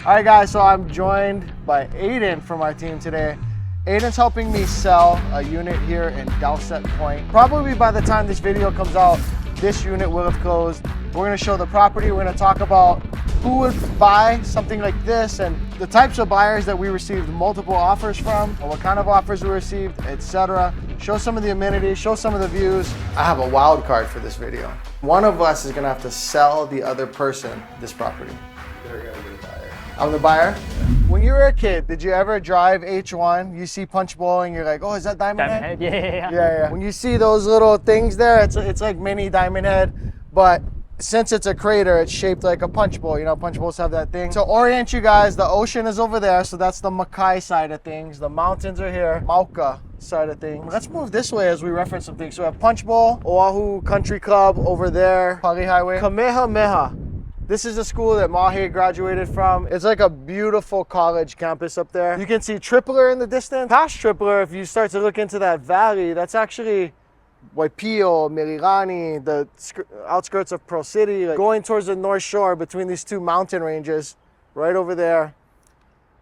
All right, guys, so I'm joined by Aiden from our team today. Aiden's helping me sell a unit here in Dowsett Point. Probably by the time this video comes out, this unit will have closed. We're gonna show the property. We're gonna talk about who would buy something like this and the types of buyers that we received multiple offers from, or what kind of offers we received, etc. Show some of the amenities, show some of the views. I have a wild card for this video. One of us is gonna have to sell the other person this property. They're gonna be the buyer. I'm the buyer? When you were a kid, did you ever drive H1? You see punch bowl and you're like, oh, is that Diamond Head? Yeah. When you see those little things there, it's like mini Diamond Head, but since it's a crater, it's shaped like a punch bowl. You know, punch bowls have that thing. So orient you guys, the ocean is over there, so that's the Makai side of things. The mountains are here, Mauka side of things. Let's move this way as we reference some things. So we have Punch Bowl, Oahu Country Club over there, Pali Highway. Kamehameha. This is the school that Mahi graduated from. It's like a beautiful college campus up there. You can see Tripler in the distance. Past Tripler, if you start to look into that valley, that's actually Waipio, Mililani, the outskirts of Pearl City, like going towards the North Shore between these two mountain ranges, right over there.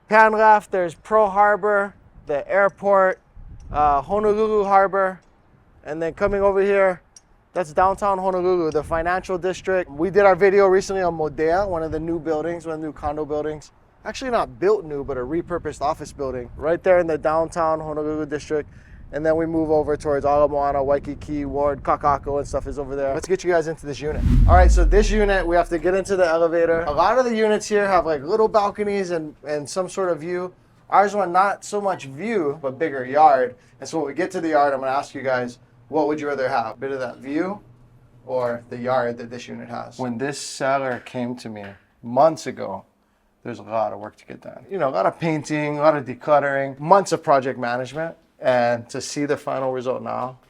Pan left, there's Pearl Harbor, the airport, Honolulu Harbor, and then coming over here, that's downtown Honolulu, the financial district. We did our video recently on Modea, one of the new buildings, one of the new condo buildings. Actually not built new, but a repurposed office building right there in the downtown Honolulu district. And then we move over towards Ala Moana, Waikiki, Ward, Kakako and stuff is over there. Let's get you guys into this unit. All right, so this unit, we have to get into the elevator. A lot of the units here have like little balconies and some sort of view. Ours one, not so much view, but bigger yard. And so when we get to the yard, I'm gonna ask you guys, what would you rather have? A bit of that view or the yard that this unit has? When this seller came to me months ago, there's a lot of work to get done. You know, a lot of painting, a lot of decluttering, months of project management. And to see the final result now.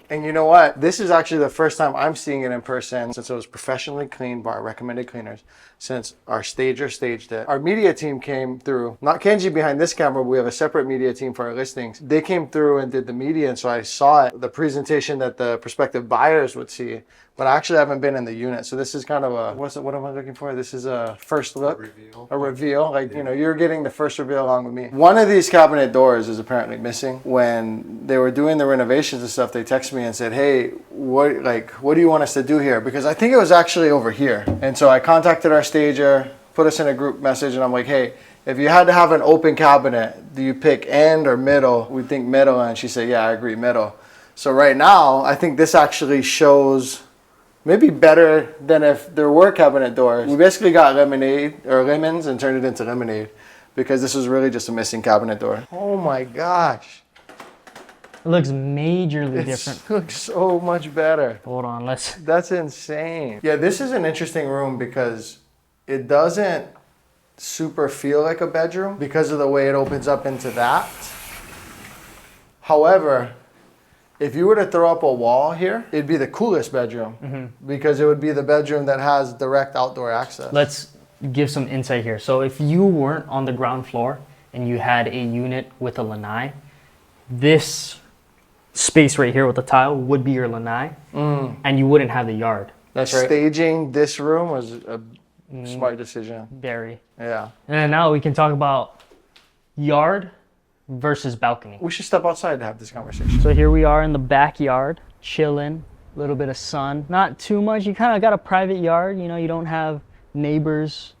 And you know what? This is actually the first time I'm seeing it in person since it was professionally cleaned by our recommended cleaners, since our stager staged it. Our media team came through, not Kenji behind this camera, but we have a separate media team for our listings. They came through and did the media, and so I saw it, the presentation that the prospective buyers would see, but I actually haven't been in the unit. So this is kind of a, what am I looking for? This is a first look. A reveal. Like, you know, you're getting the first reveal along with me. One of these cabinet doors is apparently missing. When they were doing the renovations and stuff, they texted me and said, hey, what do you want us to do here? Because I think it was actually over here. And so I contacted our stager, put us in a group message, and I'm like, hey, if you had to have an open cabinet, do you pick end or middle? We think middle, and she said, yeah, I agree, middle. So right now, I think this actually shows maybe better than if there were cabinet doors. We basically got lemonade or lemons and turned it into lemonade because this was really just a missing cabinet door. Oh my gosh. It looks majorly different. It looks so much better. Hold on, That's insane. Yeah, this is an interesting room because it doesn't super feel like a bedroom because of the way it opens up into that. However, if you were to throw up a wall here, it'd be the coolest bedroom because it would be the bedroom that has direct outdoor access. Let's give some insight here. So if you weren't on the ground floor and you had a unit with a lanai, this space right here with the tile would be your lanai, and you wouldn't have the yard. That's right. Staging this room was a smart decision. Very. Yeah. And then now we can talk about yard versus balcony. We should step outside to have this conversation. So here we are in the backyard, chilling, a little bit of sun. Not too much. You kind of got a private yard, you know, you don't have neighbors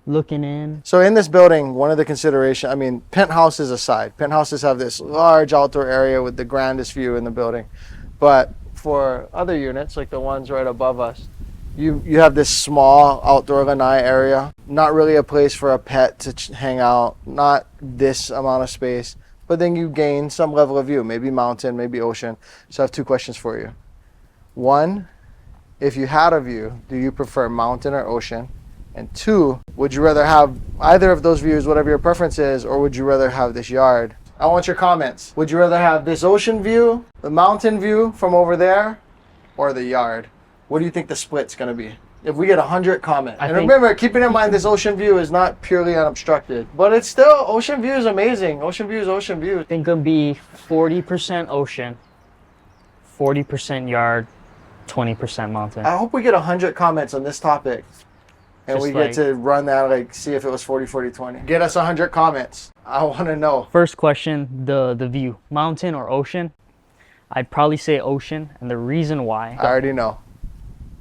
looking in. So in this building, one of the considerations, I mean, penthouses aside, penthouses have this large outdoor area with the grandest view in the building. But for other units, like the ones right above us, you have this small outdoor lanai area, not really a place for a pet to hang out, not this amount of space, but then you gain some level of view, maybe mountain, maybe ocean. So I have two questions for you. One, if you had a view, do you prefer mountain or ocean? And two, would you rather have either of those views, whatever your preference is, or would you rather have this yard? I want your comments. Would you rather have this ocean view, the mountain view from over there, or the yard? What do you think the split's gonna be? If we get 100 comments. And remember, keeping in mind this ocean view is not purely unobstructed, but it's still, ocean view is amazing. Ocean view is ocean view. I think it'll be 40% ocean, 40% yard, 20% mountain. I hope we get 100 comments on this topic. And we get to run that, like, see if it was 40, 40, 20. Get us 100 comments. I want to know. First question, the view. Mountain or ocean? I'd probably say ocean, and the reason why. I already know.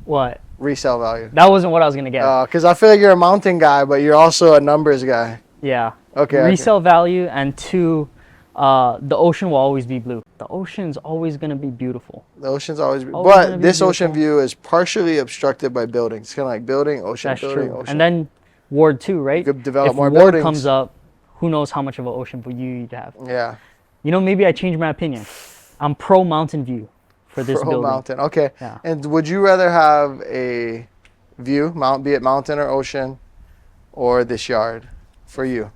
What? Resale value. That wasn't what I was going to get. Because I feel like you're a mountain guy, but you're also a numbers guy. Yeah. Okay. Resale value, and two, the ocean will always be blue. The ocean's always going to be beautiful. The ocean's always but this ocean view is partially obstructed by buildings. It's kind of like building, ocean, That's building, true. ocean. And then Ward 2, right? You could develop if more Ward buildings. comes up, who knows how much of an ocean view you'd have. Yeah. You know, maybe I changed my opinion. I'm pro mountain view for this building. Mountain. Okay. Yeah. And would you rather have a view, be it mountain or ocean, or this yard for you?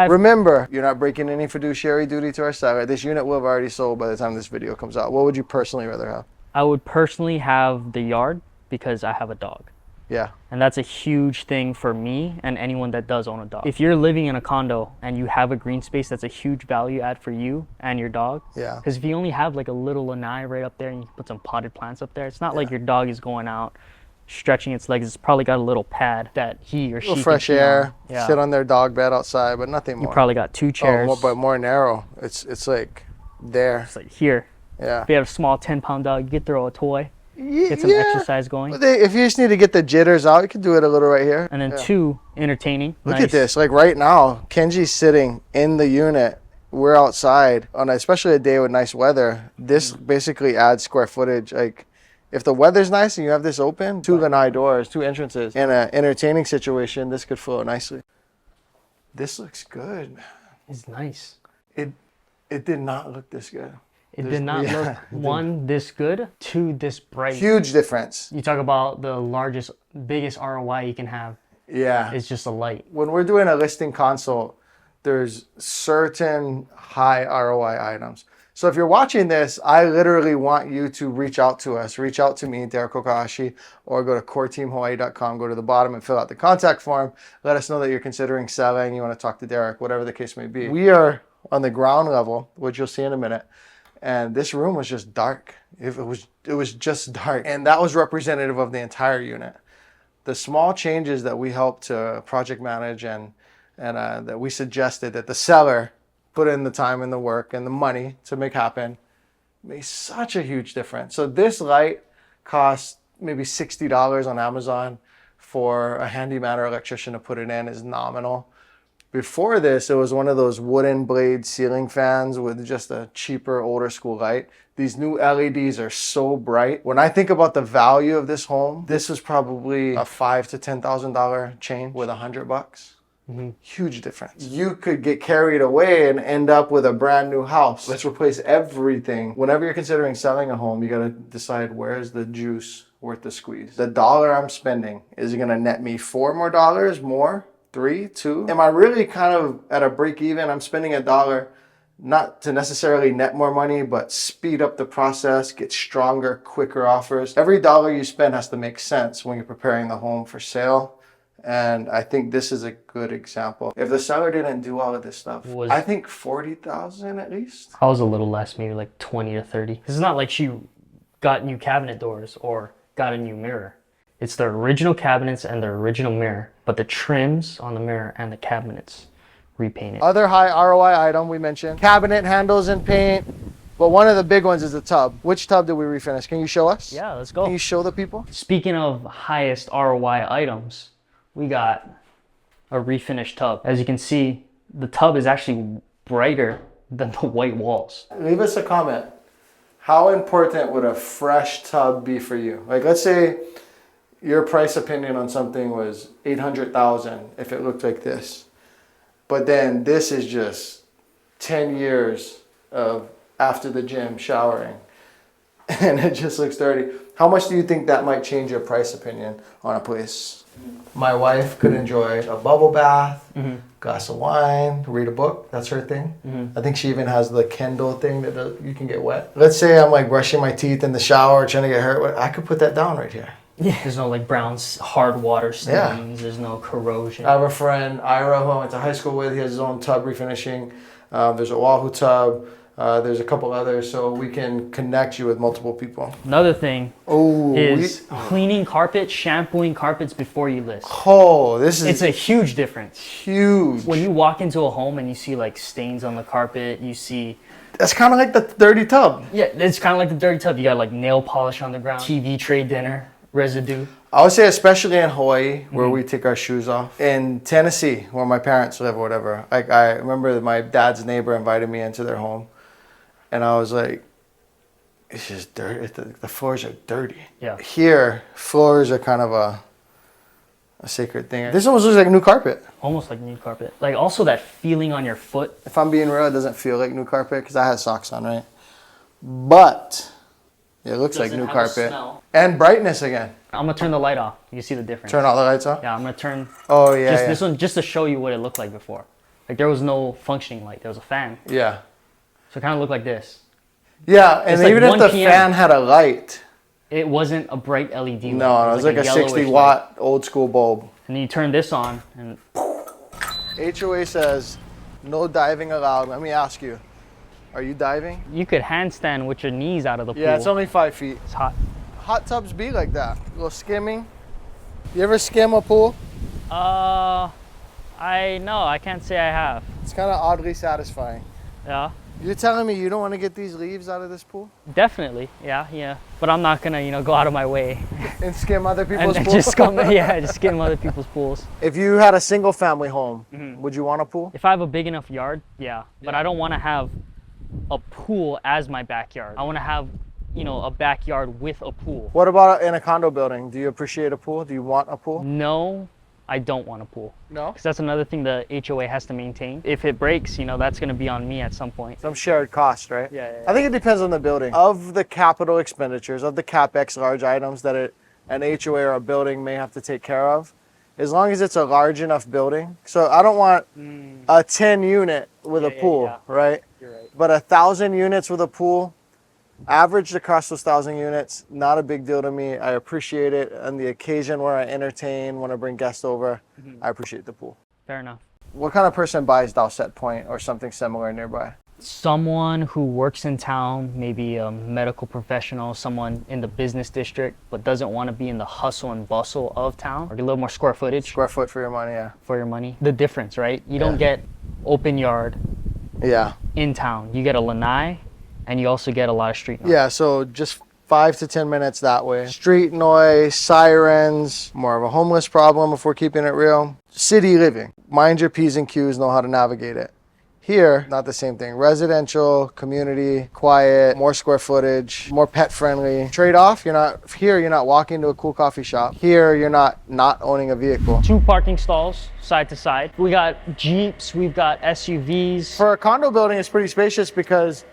Remember, you're not breaking any fiduciary duty to our seller. This unit will have already sold by the time this video comes out. What would you personally rather have? I would personally have the yard because I have a dog. Yeah. And that's a huge thing for me and anyone that does own a dog. If you're living in a condo and you have a green space, that's a huge value add for you and your dog. Yeah. Because if you only have like a little lanai right up there and you can put some potted plants up there, it's not like your dog is going out stretching its legs. It's probably got a little pad that he or she can fresh air, sit on their dog bed outside, but nothing more. You probably got 2 chairs. But more narrow. It's like there. It's like here. Yeah. If you have a small 10-pound dog, you could throw a toy. Get some exercise going. But if you just need to get the jitters out, you can do it a little right here. And then 2, entertaining. Look at this. Like right now, Kenji's sitting in the unit. We're outside on especially a day with nice weather. This basically adds square footage. Like if the weather's nice and you have this open, 2 lanai doors, 2 entrances. In an entertaining situation, this could flow nicely. This looks good, man. It's nice. It did not look this good. It did not look, 1, this good, 2, this bright. Huge difference. You talk about the biggest ROI you can have. Yeah. It's just a light. When we're doing a listing consult, there's certain high ROI items. So if you're watching this, I literally want you to reach out to us. Reach out to me, Derek Okahashi, or go to coreteamhawaii.com, go to the bottom and fill out the contact form. Let us know that you're considering selling, you want to talk to Derek, whatever the case may be. We are on the ground level, which you'll see in a minute. And this room was just dark. It was just dark. And that was representative of the entire unit. The small changes that we helped to project manage and that we suggested that the seller put in the time and the work and the money to make happen made such a huge difference. So this light cost maybe $60 on Amazon for a handyman or electrician to put it in is nominal. Before this, it was one of those wooden blade ceiling fans with just a cheaper, older school light. These new LEDs are so bright. When I think about the value of this home, this was probably a $5,000 to $10,000 change with $100. Mm-hmm. Huge difference. You could get carried away and end up with a brand new house. Let's replace everything. Whenever you're considering selling a home, you got to decide where's the juice worth the squeeze. The dollar I'm spending, is it going to net me $4 more? 3, 2? Am I really kind of at a break even? I'm spending $1 not to necessarily net more money, but speed up the process, get stronger, quicker offers. Every dollar you spend has to make sense when you're preparing the home for sale. And I think this is a good example. If the seller didn't do all of this stuff, I think 40,000 at least. I was a little less, maybe like 20 to 30. It's not like she got new cabinet doors or got a new mirror. It's the original cabinets and the original mirror, but the trims on the mirror and the cabinets repainted. Other high ROI item we mentioned, cabinet handles and paint, but one of the big ones is the tub. Which tub did we refinish? Can you show us? Yeah, let's go. Can you show the people? Speaking of highest ROI items, we got a refinished tub. As you can see, the tub is actually brighter than the white walls. Leave us a comment. How important would a fresh tub be for you? Like, let's say your price opinion on something was $800,000 if it looked like this. But then this is just 10 years of after the gym showering and it just looks dirty. How much do you think that might change your price opinion on a place? My wife could enjoy a bubble bath, glass of wine, read a book. That's her thing. I think she even has the Kindle thing that you can get wet. Let's say I'm like brushing my teeth in the shower, trying to get hurt. I could put that down right here. Yeah. There's no like brown hard water stains. There's no corrosion. I have a friend, Ira, who I went to high school with. He has his own tub refinishing. There's a Wahoo tub. There's a couple others, so we can connect you with multiple people. Another thing is cleaning carpet, shampooing carpets before you list. Oh, this is... It's a huge difference. Huge. When you walk into a home and you see like stains on the carpet, you see... That's kind of like the dirty tub. Yeah, it's kind of like the dirty tub. You got like nail polish on the ground, TV tray dinner, residue. I would say especially in Hawaii, where we take our shoes off. In Tennessee, where my parents live or whatever, like I remember my dad's neighbor invited me into their home. And I was like, it's just dirty. The floors are dirty. Yeah. Here, floors are kind of a sacred thing. This almost looks like new carpet. Almost like new carpet. Like also that feeling on your foot. If I'm being real, it doesn't feel like new carpet because I had socks on, right? But it looks like new carpet. And brightness again. I'm going to turn the light off. You can see the difference. Turn all the lights off? Yeah, I'm going to turn. Oh, yeah. This one, just to show you what it looked like before. Like there was no functioning light. There was a fan. Yeah. So it kind of looked like this. Yeah, and it's even like if the fan had a light. It wasn't a bright LED light. No, it was like a 60-watt old school bulb. And then you turn this on and... HOA says, no diving allowed. Let me ask you, are you diving? You could handstand with your knees out of the pool. Yeah, it's only 5 feet. It's hot. Hot tubs be like that. A little skimming. You ever skim a pool? No, I can't say I have. It's kind of oddly satisfying. Yeah. You're telling me you don't want to get these leaves out of this pool? Definitely, yeah. But I'm not gonna, go out of my way and skim other people's and pools. just skim other people's pools. If you had a single family home, would you want a pool? If I have a big enough yard, yeah. But I don't want to have a pool as my backyard. I want to have, a backyard with a pool. What about in a condo building? Do you appreciate a pool? Do you want a pool? No, I don't want a pool. No? Because that's another thing the HOA has to maintain. If it breaks, that's going to be on me at some point. Some shared cost, right? Yeah. I think it depends on the building. Of the capital expenditures, of the CapEx large items that an HOA or a building may have to take care of, as long as it's a large enough building. So I don't want a 10 unit with a pool, right? You're right. But 1,000 units with a pool, averaged across those 1,000 units, not a big deal to me. I appreciate it. On the occasion where I entertain, when I bring guests over, I appreciate the pool. Fair enough. What kind of person buys Dowsett Point or something similar nearby? Someone who works in town, maybe a medical professional, someone in the business district, but doesn't want to be in the hustle and bustle of town, or a little more square footage. Square foot for your money, yeah. For your money. The difference, right? You don't get open yard in town. You get a lanai, and you also get a lot of street noise. Yeah, so just 5 to 10 minutes that way. Street noise, sirens, more of a homeless problem if we're keeping it real. City living. Mind your P's and Q's, know how to navigate it. Here, not the same thing. Residential, community, quiet, more square footage, more pet friendly. Trade-off, you're not walking to a cool coffee shop. Here, you're not owning a vehicle. 2 parking stalls, side to side. We got Jeeps, we've got SUVs. For a condo building, it's pretty spacious because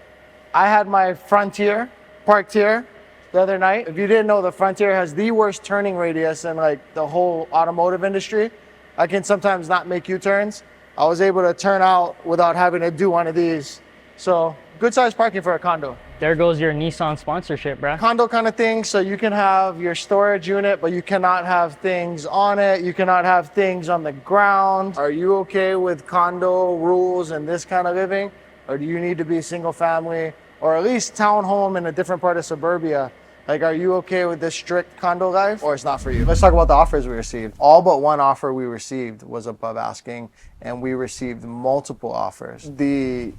I had my Frontier parked here the other night. If you didn't know, the Frontier has the worst turning radius in like the whole automotive industry. I can sometimes not make U-turns. I was able to turn out without having to do one of these. So good size parking for a condo. There goes your Nissan sponsorship, bruh. Condo kind of thing, so you can have your storage unit, but you cannot have things on it. You cannot have things on the ground. Are you okay with condo rules and this kind of living? Or do you need to be single family or at least townhome in a different part of suburbia? Like, are you okay with this strict condo life or it's not for you? Let's talk about the offers we received. All but one offer we received was above asking, and we received multiple offers. The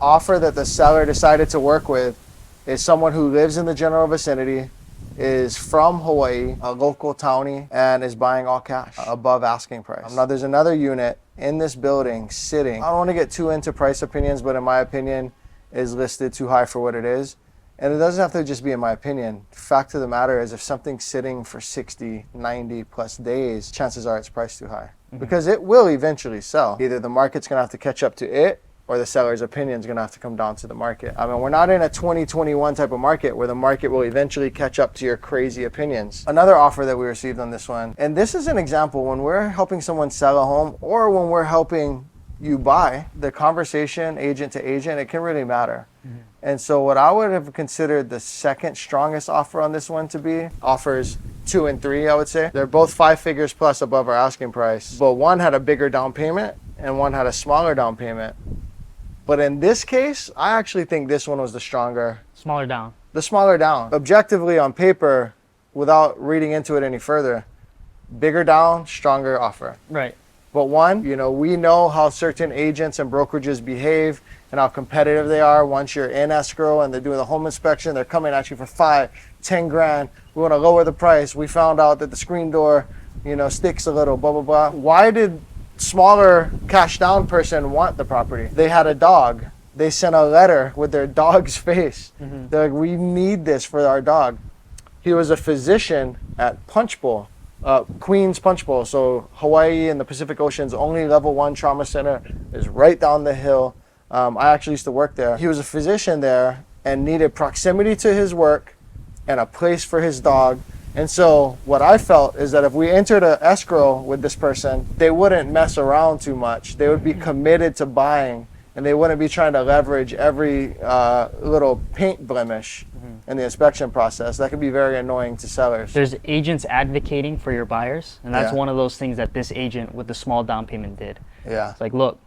offer that the seller decided to work with is someone who lives in the general vicinity, is from Hawaii, a local townie, and is buying all cash above asking price. Now there's another unit in this building sitting. I don't want to get too into price opinions, but in my opinion, is listed too high for what it is. And it doesn't have to just be in my opinion. Fact of the matter is if something's sitting for 60, 90 plus days, chances are it's priced too high. Because it will eventually sell. Either the market's gonna have to catch up to it or the seller's opinion is gonna have to come down to the market. I mean, we're not in a 2021 type of market where the market will eventually catch up to your crazy opinions. Another offer that we received on this one, and this is an example when we're helping someone sell a home or when we're helping you buy, the conversation agent to agent, it can really matter. And so what I would have considered the second strongest offer on this one to be, offers 2 and 3, I would say. They're both 5 figures plus above our asking price, but one had a bigger down payment and one had a smaller down payment. But in this case, I actually think this one was the stronger. Smaller down. The smaller down. Objectively on paper, without reading into it any further, bigger down, stronger offer. Right. But one, we know how certain agents and brokerages behave and how competitive they are. Once you're in escrow and they're doing the home inspection, they're coming at you for 5, 10 grand. We want to lower the price. We found out that the screen door, sticks a little, blah, blah, blah. Why did smaller cash down person want the property? They had a dog. They sent a letter with their dog's face. They're like, we need this for our dog. He was a physician at Punch Bowl. Queens Punch Bowl, so Hawaii and the Pacific Ocean's only level 1 trauma center is right down the hill. I actually used to work there. He was a physician there and needed proximity to his work and a place for his dog. And so what I felt is that if we entered an escrow with this person, they wouldn't mess around too much. They would be committed to buying, and they wouldn't be trying to leverage every little paint blemish in the inspection process. That could be very annoying to sellers. There's agents advocating for your buyers, and that's one of those things that this agent with the small down payment did. Yeah. It's like, look,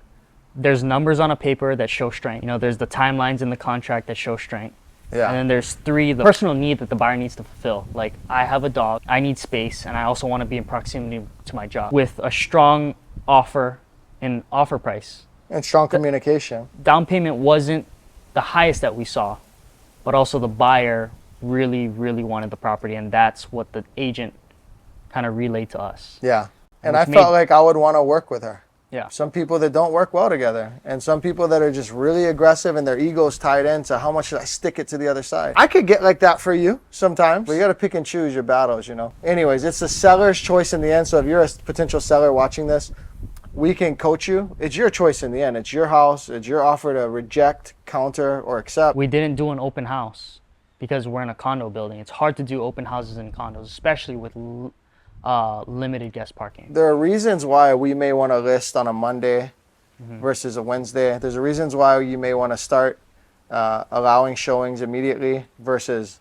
there's numbers on a paper that show strength. There's the timelines in the contract that show strength. Yeah. And then there's 3, the personal need that the buyer needs to fulfill. Like, I have a dog, I need space, and I also want to be in proximity to my job. With a strong offer and offer price. And strong communication. Down payment wasn't the highest that we saw, but also the buyer really, really wanted the property, and that's what the agent kind of relayed to us. Yeah. And I felt like I would want to work with her. Yeah. Some people that don't work well together, and some people that are just really aggressive and their ego's tied into how much should I stick it to the other side. I could get like that for you sometimes, but you got to pick and choose your battles, Anyways, it's the seller's choice in the end. So if you're a potential seller watching this, we can coach you. It's your choice in the end. It's your house. It's your offer to reject, counter, or accept. We didn't do an open house because we're in a condo building. It's hard to do open houses in condos, especially with limited guest parking. There are reasons why we may want to list on a Monday versus a Wednesday. There's reasons why you may want to start allowing showings immediately versus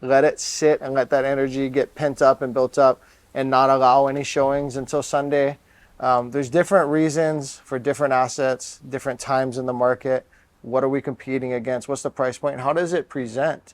let it sit and let that energy get pent up and built up and not allow any showings until Sunday. There's different reasons for different assets, different times in the market. What are we competing against? What's the price point? How does it present?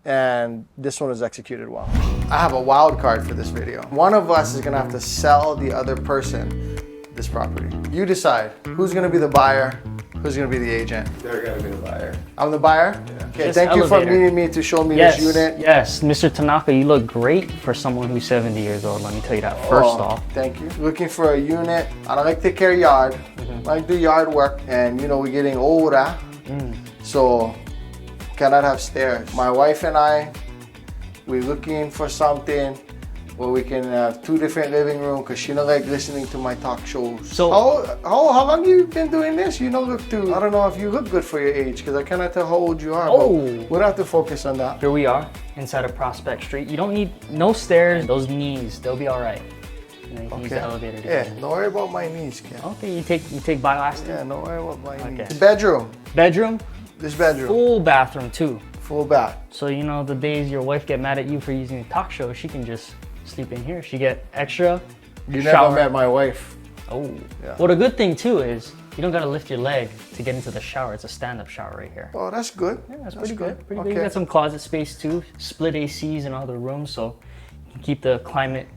And this one was executed well. I have a wild card for this video. One of us is gonna have to sell the other person this property. You decide who's gonna be the buyer, who's gonna be the agent. They're gonna be the buyer. I'm the buyer? Yeah. Okay, thank you for meeting me to show me this unit. Yes, Mr. Tanaka, you look great for someone who's 70 years old. Let me tell you that first off. Thank you. Looking for a unit. I don't like to take care of yard. I like to do yard work. And we're getting older. So cannot have stairs. My wife and I, we're looking for something where we can have 2 different living rooms because she don't like listening to my talk shows. So how long you been doing this? You don't look too, I don't know if you look good for your age because I cannot tell how old you are. Oh. We don't have to focus on that. Here we are inside of Prospect Street. You don't need no stairs. Those knees, they'll be all right. You can use the elevator to get in. Don't worry about my knees, kid. Okay, you take Biolastin? Yeah, don't worry about my knees. Okay. Bedroom. Bedroom? This bedroom. Full bathroom too. Full bath. So the days your wife get mad at you for using a talk show, she can just sleep in here. She get extra You shower. never met my wife. Oh. Yeah. Well, the good thing too is you don't gotta lift your leg to get into the shower. It's a stand-up shower right here. Oh, that's good. Yeah, that's pretty good. Pretty good. Okay. You got some closet space too. Split ACs in all the rooms, so you can keep the climate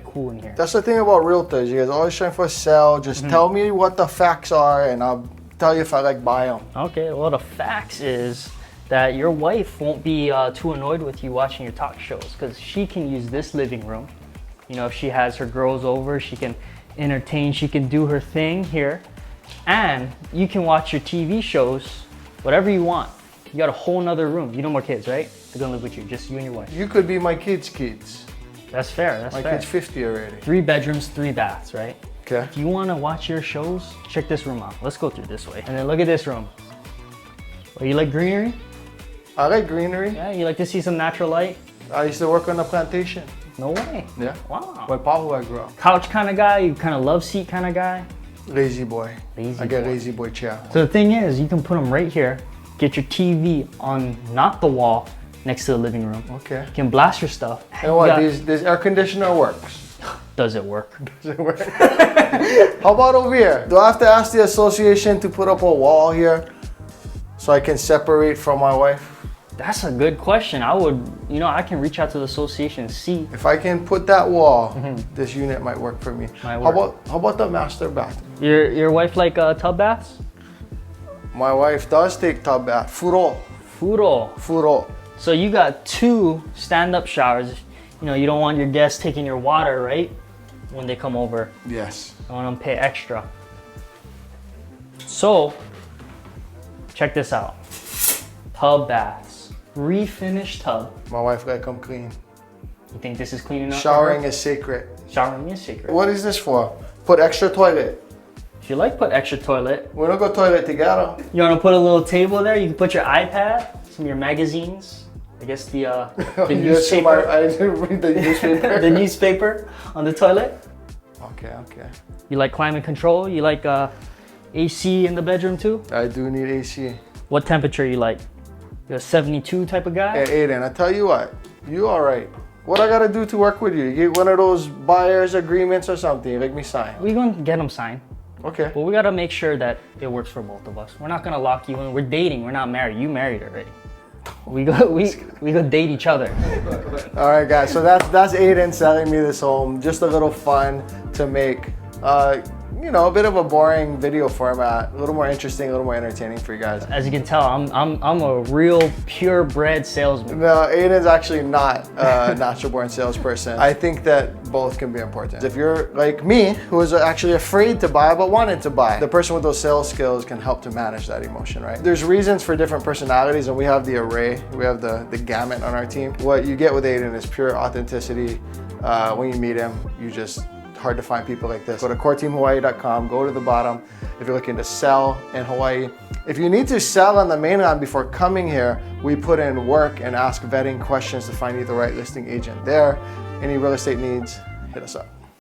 cool in here. That's the thing about realtors. You guys always trying for a sell. Just tell me what the facts are, and I'll tell you if I like buy them. Okay. Well, the facts is that your wife won't be too annoyed with you watching your talk shows because she can use this living room. If she has her girls over, she can entertain, she can do her thing here. And you can watch your TV shows, whatever you want. You got a whole nother room. You no more kids, right? They're gonna live with you, just you and your wife. You could be my kids' kids. That's fair, that's My fair. kid's 50 already. 3 bedrooms, 3 baths, right? Okay. If you wanna watch your shows, check this room out. Let's go through this way. And then look at this room. Well, you like greenery? I like greenery. Yeah, you like to see some natural light? I used to work on the plantation. No way. Yeah. Wow. Where Papa grew up. Couch kind of guy, you kind of love seat kind of guy? Lazy boy. Lazy I get boy. lazy boy chair. So the thing is, you can put them right here, get your TV on, not the wall, next to the living room. Okay. You can blast your stuff. You know what? This air conditioner works. Does it work? How about over here? Do I have to ask the association to put up a wall here so I can separate from my wife? That's a good question. I would, I can reach out to the association and see. If I can put that wall, this unit might work for me. How about the master bathroom? Your wife like tub baths? My wife does take tub bath. Furo. So you got 2 stand-up showers. You don't want your guests taking your water, right? When they come over. Yes. I want them to pay extra. So, check this out. Tub baths. Refinished tub. My wife like them clean. You think this is clean enough? Showering is sacred. Showering is sacred. What is this for? Put extra toilet. If you like, put extra toilet. We don't go toilet together. You want to put a little table there? You can put your iPad, some of your magazines. I guess the newspaper. I didn't read the newspaper. The newspaper on the toilet. Okay. You like climate control? You like AC in the bedroom too? I do need AC. What temperature you like? You're a 72 type of guy? Hey Aiden, I tell you what, you all right. What I gotta do to work with you? You get one of those buyer's agreements or something, you make me sign. We're gonna get them signed. Okay. But we gotta make sure that it works for both of us. We're not gonna lock you in. We're dating, we're not married. You married already. We go date each other. All right, guys. So that's Aiden selling me this home. Just a little fun to make. A bit of a boring video format. A little more interesting, a little more entertaining for you guys. As you can tell, I'm a real purebred salesman. No, Aiden's actually not a natural born salesperson. I think that both can be important. If you're like me, who is actually afraid to buy but wanted to buy, the person with those sales skills can help to manage that emotion, right? There's reasons for different personalities, and we have the array, we have the gamut on our team. What you get with Aiden is pure authenticity. When you meet him, hard to find people like this. Go to coreteamhawaii.com, go to the bottom if you're looking to sell in Hawaii. If you need to sell on the mainland before coming here, we put in work and ask vetting questions to find you the right listing agent there. Any real estate needs, hit us up.